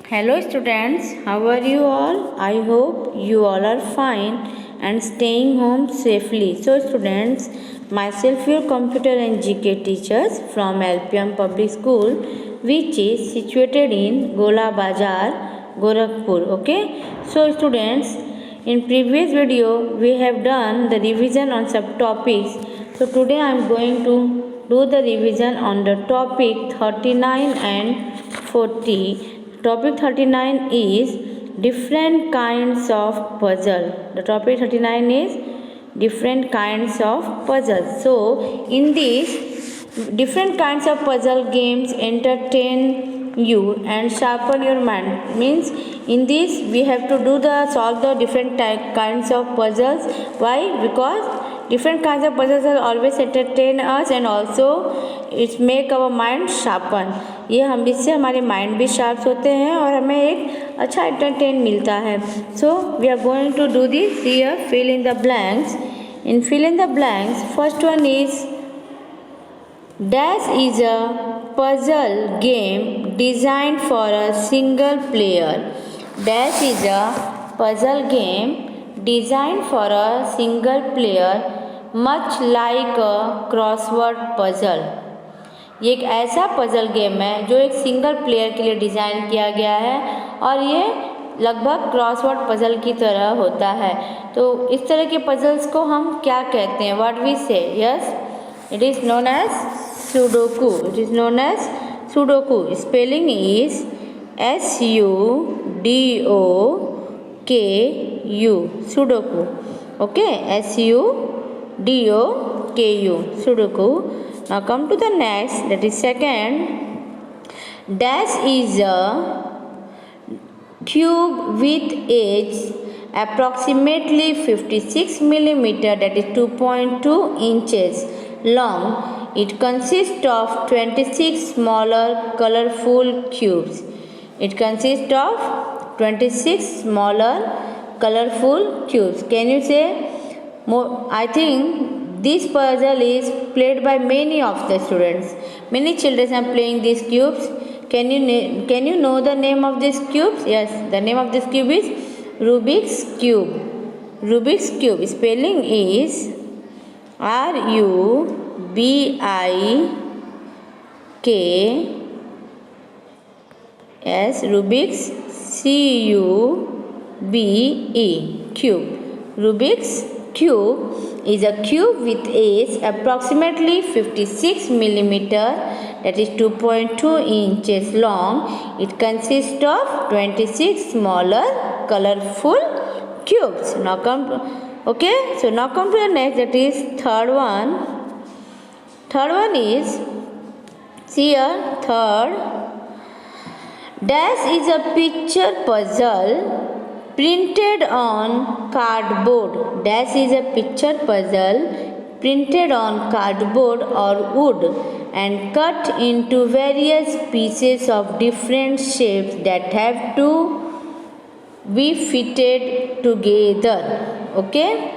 Hello students, how are you all? I hope you all are fine and staying home safely. So students, myself your computer and GK teachers from LPM Public School, which is situated in Gola Bazar, Gorakhpur. Okay. So students, in previous video we have done the revision on subtopics. So today I am going to do the revision on the topic 39 and 40. Topic 39 is different kinds of puzzle. The topic 39 is different kinds of puzzles. So in this different kinds of puzzle games entertain you and sharpen your mind. Means in this we have to do the solve the different kinds of puzzles. Why? Because different kinds of puzzles are always entertain us and also it's make our mind sharpen. ये हम इससे हमारे mind भी sharp होते हैं और हमें एक अच्छा एंटरटेन मिलता है. So we are going to do this here. Fill in the blanks. In fill in the blanks first one is dash is a puzzle game designed for a single player. Dash is a puzzle game designed for a single player much like a crossword puzzle. ये एक ऐसा puzzle game है जो एक single player के लिए design किया गया है और ये लगभग क्रॉसवर्ड पजल की तरह होता है. तो इस तरह के पजल्स को हम क्या कहते हैं? What we say? Yes, it is known as sudoku. It is known as sudoku. Spelling is SUDOKU. Sudoku. Okay, SUDOKU. Sudoku. Now come to the next, that is second. Dash is a cube with edge approximately 56 millimeter, that is 2.2 inches long. It consists of 26 smaller colorful cubes. It consists of 26 smaller colorful cubes. Can you say more? I think this puzzle is played by many of the students. Many children are playing these cubes. Can you know the name of these cubes? Yes, the name of this cube is Rubik's Cube. Rubik's Cube. Spelling is RUBIKS. Rubik's CUBE. Cube. Rubik's Cube is a cube with edge approximately 56 millimeter, that is 2.2 inches long. It consists of 26 smaller colorful cubes. Now come to, okay, so now come to the next, that is third one. Third one is, see here, third. Dash is a picture puzzle printed on cardboard. Dash is a picture puzzle printed on cardboard or wood and cut into various pieces of different shapes that have to be fitted together. Okay?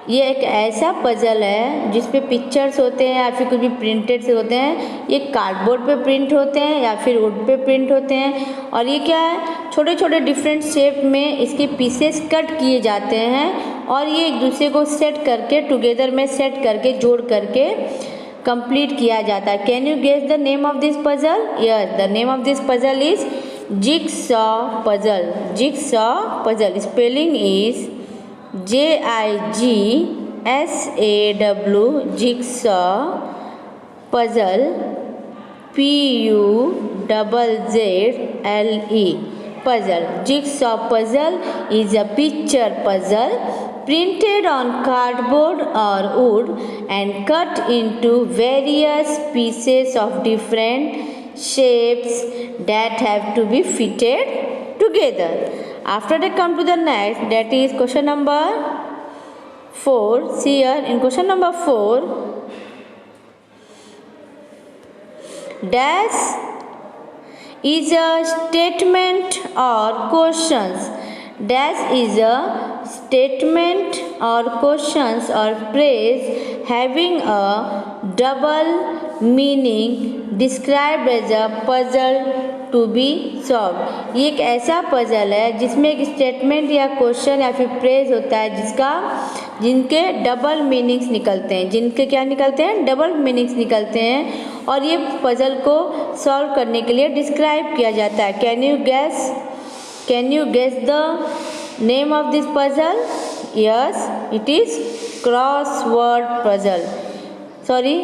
ये एक ऐसा puzzle है जिस पे pictures होते हैं या फिर कुछ भी प्रिंटेड से होते हैं. ये कार्डबोर्ड पे प्रिंट होते हैं या फिर वुड पे प्रिंट होते हैं और ये क्या है, छोटे छोटे डिफरेंट शेप में इसके पीसेस कट किए जाते हैं और ये एक दूसरे को सेट करके टुगेदर में सेट करके जोड़ करके कंप्लीट किया जाता है. Can you guess the name of this puzzle? Yes, the name of this puzzle is jigsaw puzzle. Jigsaw puzzle. Spelling is JIGSAW. Jigsaw puzzle. PUZZLE. Puzzle. Jigsaw puzzle is a picture puzzle printed on cardboard or wood and cut into various pieces of different shapes that have to be fitted together. After they come to the next, that is question number 4. See here, in question number 4, dash is a statement or questions. Dash is a statement or questions or phrase having a double meaning described as a puzzle to be solve. ये एक ऐसा puzzle है जिसमें एक statement या question या फिर phrase होता है जिनके डबल मीनिंग्स निकलते हैं, जिनके क्या निकलते हैं, डबल मीनिंग्स निकलते हैं, और ये पजल को सॉल्व करने के लिए डिस्क्राइब किया जाता है। Can you guess the name of this puzzle? Yes, it is crossword puzzle. Sorry,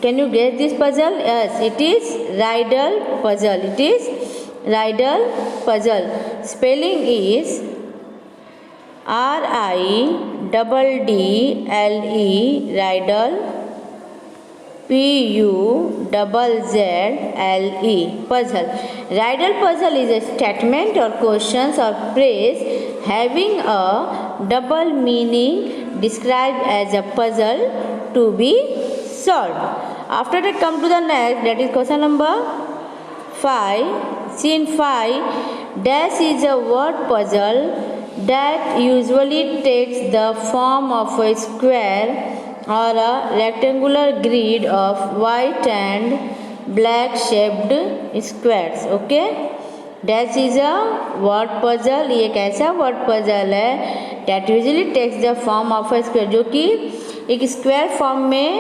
can you guess this puzzle? Yes, it is riddle puzzle. It is riddle puzzle. Spelling is RIDDLE, riddle, PUZZLE, puzzle. Riddle puzzle is a statement or questions or phrase having a double meaning described as a puzzle to be solved. After that, come to the next, that is question number 5. See in 5, dash is a word puzzle that usually takes the form of a square or a rectangular grid of white and black shaped squares. Okay, dash is a word puzzle. ये एक ऐसा word puzzle है that usually takes the form of a square, जो कि एक square form में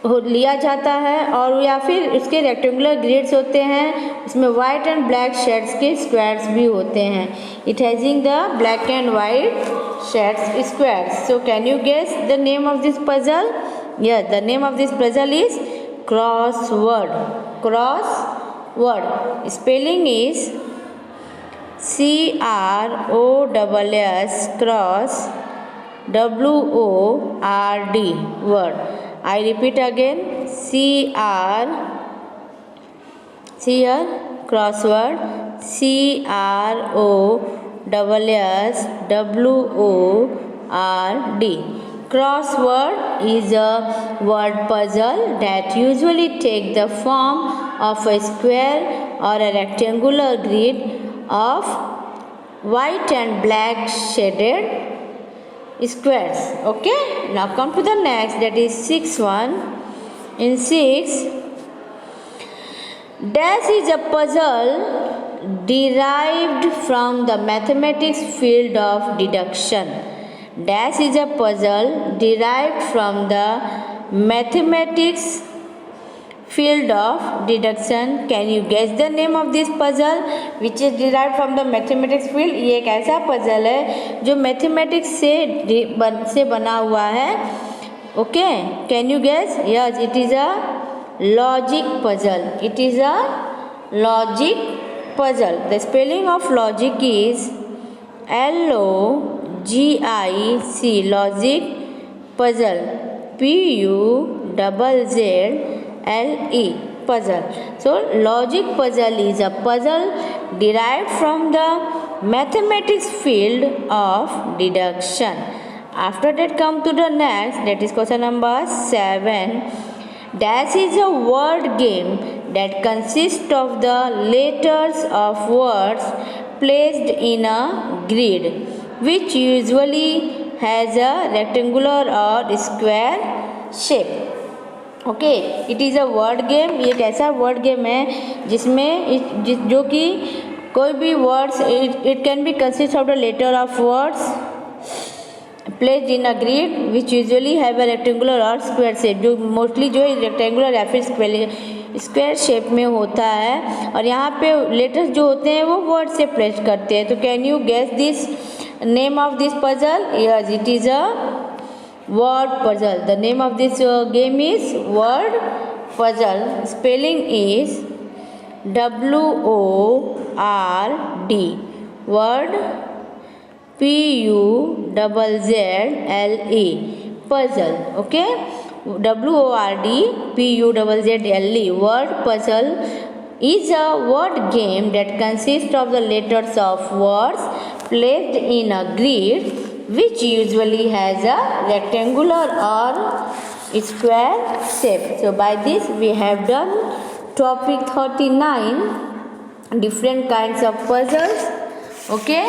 लिया जाता है, और या फिर उसके रेक्टेंगुलर ग्रिड्स होते हैं, उसमें वाइट एंड ब्लैक शेड्स के स्क्वायर्स भी होते हैं। It having the black and white shades squares. So can you guess the name of this puzzle? Yes, the name of this puzzle is crossword. Crossword spelling is CROSS cross WORD word. I repeat again, crossword, CROSSWORD. Crossword is a word puzzle that usually take the form of a square or a rectangular grid of white and black shaded squares. Okay, now come to the next, that is 6 one. In 6, dash is a puzzle derived from the mathematics field of deduction. Dash is a puzzle derived from the mathematics field of deduction. Can you guess the name of this puzzle which is derived from the mathematics field? ये एक ऐसा puzzle है जो mathematics से बना हुआ है। Okay, can you guess? Yes, it is a logic puzzle. It is a logic puzzle. The spelling of logic is LOGIC, logic puzzle. PUZZLE, puzzle. So logic puzzle is a puzzle derived from the mathematics field of deduction. After that, come to the next, that is question number 7. Dash is a word game that consists of the letters of words placed in a grid, which usually has a rectangular or square shape. Okay, it is a word game. ये एक ऐसा word game है जिसमें जो कि कोई भी words, it can be consist of the letter of words placed in a grid which usually have a rectangular और स्क्वायर शेप, जो मोस्टली जो है रेक्टेंगुलर या फिर स्क्वायर शेप में होता है, और यहाँ पे लेटर्स जो होते हैं वो वर्ड से प्लेस करते हैं। तो can you guess this name of this puzzle? Yes, it is a word puzzle. The name of this game is word puzzle. Spelling is WORD, word, PUZZLE, puzzle. Okay, WORD PUZZLE, word puzzle is a word game that consists of the letters of words placed in a grid which usually has a rectangular or square shape. So by this we have done topic 39, different kinds of puzzles. Okay,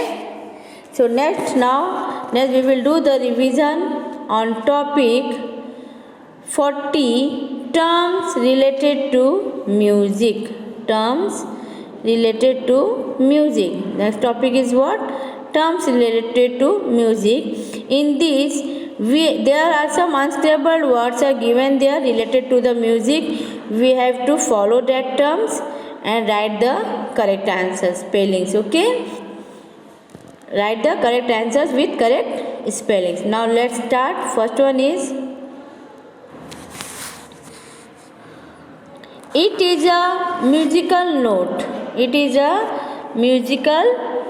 so next we will do the revision on topic 40, terms related to music. terms related to music. Next topic is what? Terms related to music. In this, there are some unstable words are given there related to the music. We have to follow that terms and write the correct answers, spellings. Okay, write the correct answers with correct spellings. Now let's start. First one is, it is a musical note. It is a musical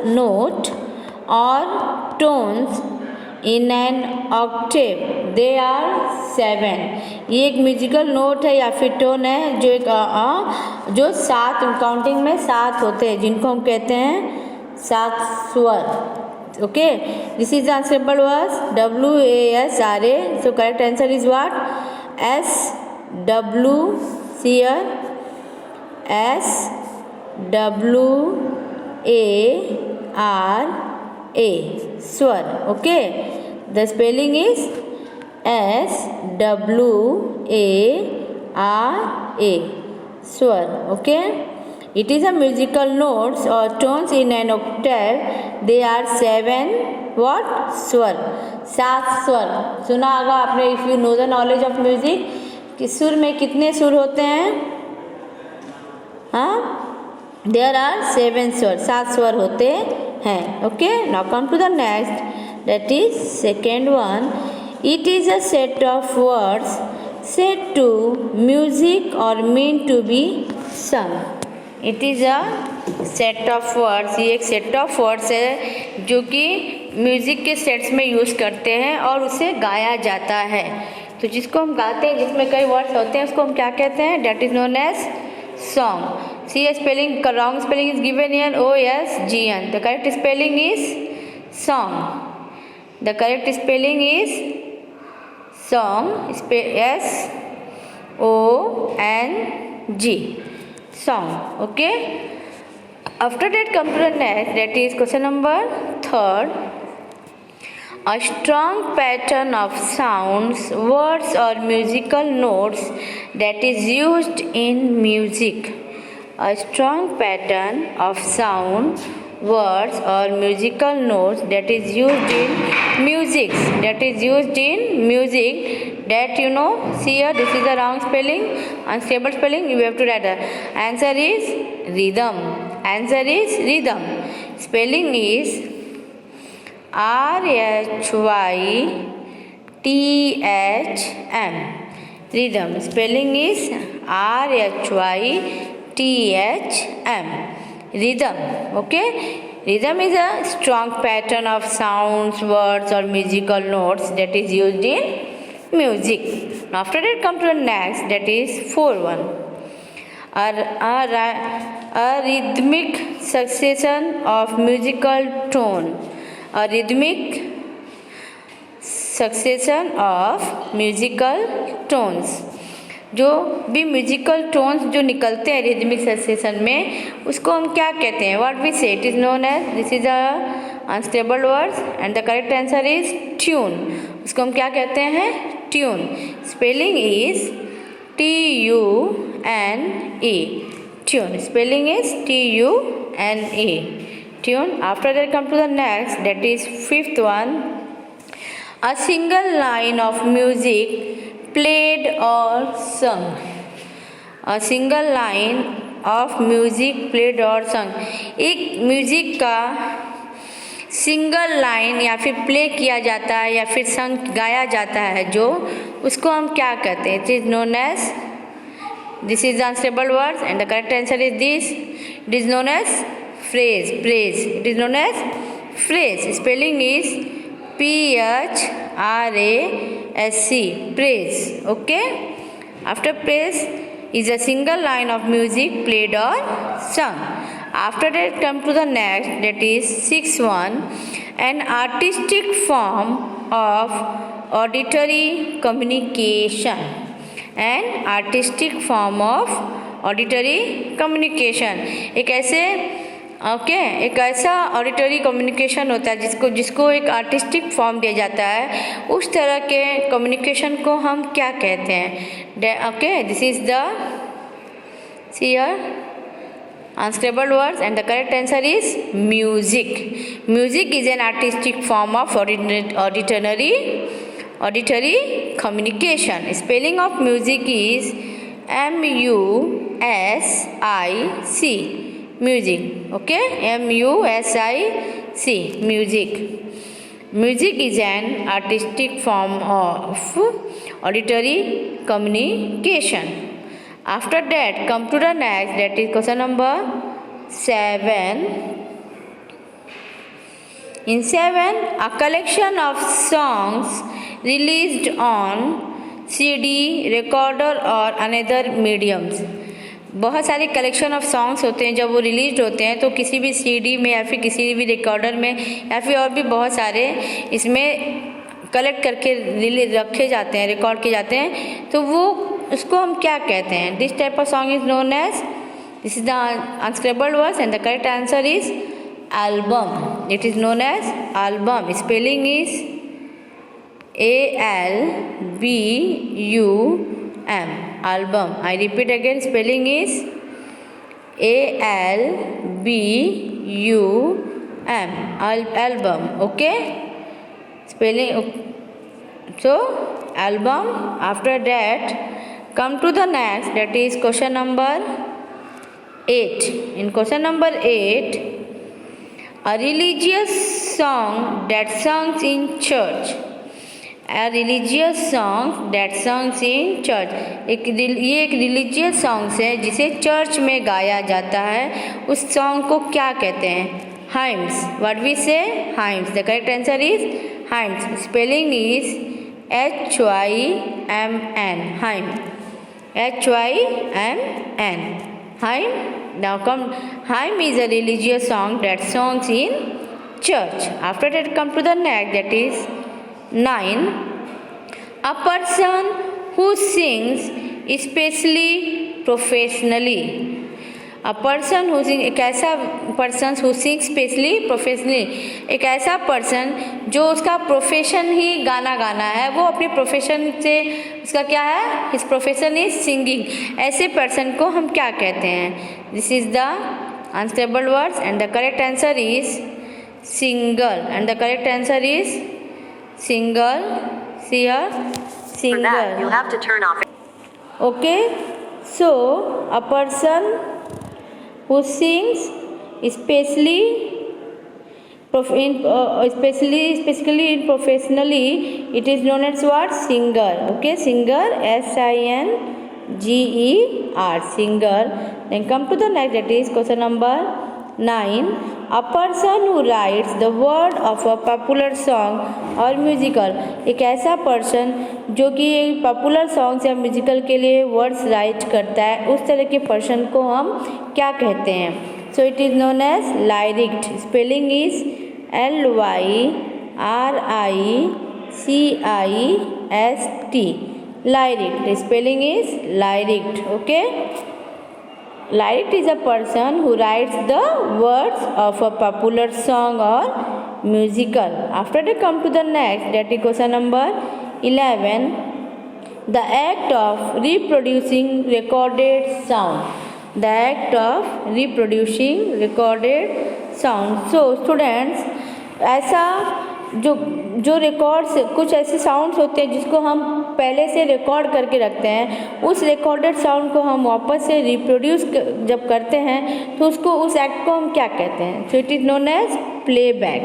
note or tones in an octave. They are 7. ये एक musical note है या फिर tone है जो एक जो 7 counting में 7 होते हैं, जिनको हम कहते हैं 7 स्वर. Okay, this is answerable words WASRA. So correct answer is what? SW. here SWARA, swar. Okay, the spelling is SWARA, swar. Okay, it is a musical notes or tones in an octave. They are 7 what? Swar. 7 स्वर. सुना होगा आपने. If you know the knowledge of music, कि सुर में कितने सुर होते हैं? हाँ, देयर आर 7 स्वर. 7 स्वर होते हैं. Okay, now come to the next, that is second one. It is a set of words set to music और mean to be sung. It is a set of words. ये एक set of words है जो कि music के sets में use करते हैं और उसे गाया जाता है. तो जिसको हम गाते हैं, जिसमें कई वर्ड्स होते हैं, उसको हम क्या कहते हैं? That is known as song. See spelling, wrong spelling is given here, OSGN. The correct spelling is song. The correct spelling is song. SONG, song. Okay, after that come to the next, that is question number 3rd. A strong pattern of sounds, words or musical notes that is used in music. A strong pattern of sound, words or musical notes that is used in music. That is used in music. That you know. See here, this is the wrong spelling, unstable spelling. You have to write the answer is rhythm. Answer is rhythm. Spelling is RHYTHM. Rhythm. Spelling is RHYTHM. Rhythm. Okay. Rhythm is a strong pattern of sounds, words or musical notes that is used in music. Now after that come to the next, that is 4th one. A rhythmic succession of musical tone. A rhythmic succession of musical tones. जो भी musical tones जो निकलते हैं rhythmic succession में, उसको हम क्या कहते हैं? What we say? It is known as, this is a unstable words and the correct answer is tune. उसको हम क्या कहते हैं? Tune. Spelling is TUNE. Tune. Spelling is TUNE. Tune. After that come to the next, that is 5th one. A single line of music played or sung. A single line of music played or sung. एक music का single line या फिर play किया जाता है या फिर संग गाया जाता है, जो उसको हम क्या कहते हैं? It is known as, this is unstable words and the correct answer is this. It is known as phrase. Phrase. It is known as phrase. Spelling is PHRASC. praise. Okay, after praise is a single line of music played or sung. After that come to the next, that is 6th one. An artistic form of auditory communication. An artistic form of auditory communication. एक ऐसा auditory communication होता है जिसको एक artistic form दिया जाता है. उस तरह के कम्युनिकेशन को हम क्या कहते हैं? Okay, this is the, see here, unscrabbled words, and the correct answer is music. Music is an artistic form of auditory communication. Spelling of music is M-U-S-I-C. Music. Okay? M-U-S-I-C. Music. Music is an artistic form of auditory communication. After that, come to the next, that is question number 7. In 7, a collection of songs released on CD, recorder or another mediums. बहुत सारे collection of songs होते हैं, जब वो release होते हैं तो किसी भी सीडी में या फिर किसी भी रिकॉर्डर में या फिर और भी बहुत सारे इसमें कलेक्ट करके रखे जाते हैं, रिकॉर्ड किए जाते हैं, तो वो उसको हम क्या कहते हैं? This type of song is known as, this is the unscrambled words and the correct answer is album. It is known as album. Spelling is A-L-B-U-M. Album. I repeat again, spelling is A-L-B-U-M. Album. Okay? Spelling. So, album. After that, come to the next, that is question number 8. In question number 8, a religious song that songs in church. A religious song that songs in church. ये एक religious songs है जिसे church में गाया जाता है. उस song को क्या कहते हैं? हाइम्स. व्हाट वी से? Hymns. The correct answer is hymns. Spelling is H-Y-M-N. Hymn. H-Y-M-N. Hymn. Now come, hymn is a religious song that songs in church. After that, come to the next, that is 9. A person who sings especially professionally. A person who sings, एक ऐसा person who sings specially professionally, एक ऐसा person जो उसका profession ही गाना गाना है, वो अपनी प्रोफेशन से उसका क्या है? His profession is singing. ऐसे person को हम क्या कहते हैं? This is the unstable words and the correct answer is single. And the correct answer is single. See here, single. For that, you have to turn off. Okay, so a person who sings especially professionally, it is known as what? Singer. Okay, singer. S-I-N-G-E-R. Singer. Then come to the next, that is question number 9. A person who writes the word of a popular song or musical. एक ऐसा person जो कि popular songs या musical के लिए words right करता है, उस तरह के पर्सन को हम क्या कहते हैं? So it is known as lyricist. Spelling is L-Y-R-I-C-I-S-T. Lyric. Spelling is lyric. Okay. Lyric is a person who writes the words of a popular song or musical. After that, come to the next, that is question number 11. The act of reproducing recorded sound. The act of reproducing recorded sound. So students, ऐसा जो records, कुछ ऐसे sounds होते हैं जिसको हम पहले से रिकॉर्ड करके रखते हैं, उस रिकॉर्डेड साउंड को हम वापस से रिप्रोड्यूस जब करते हैं तो उसको, उस एक्ट को हम क्या कहते हैं? So it is known as playback.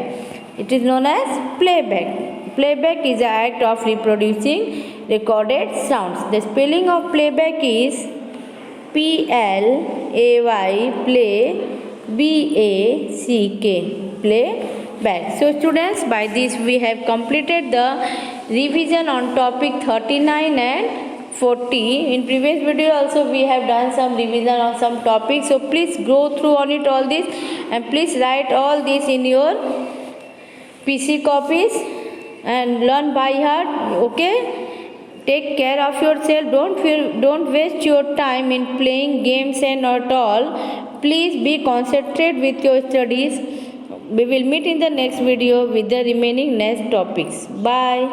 It is known as playback. Playback is a act of reproducing recorded sounds. The spelling of playback is P-L-A-Y, play, B-A-C-K, play back. So students, by this we have completed the revision on topic 39 and 40. In previous video also we have done some revision on some topics, so please go through on it all this and please write all this in your PC copies and learn by heart. Okay, take care of yourself. Don't waste your time in playing games and not all. Please be concentrated with your studies. We will meet in the next video with the remaining next topics. Bye.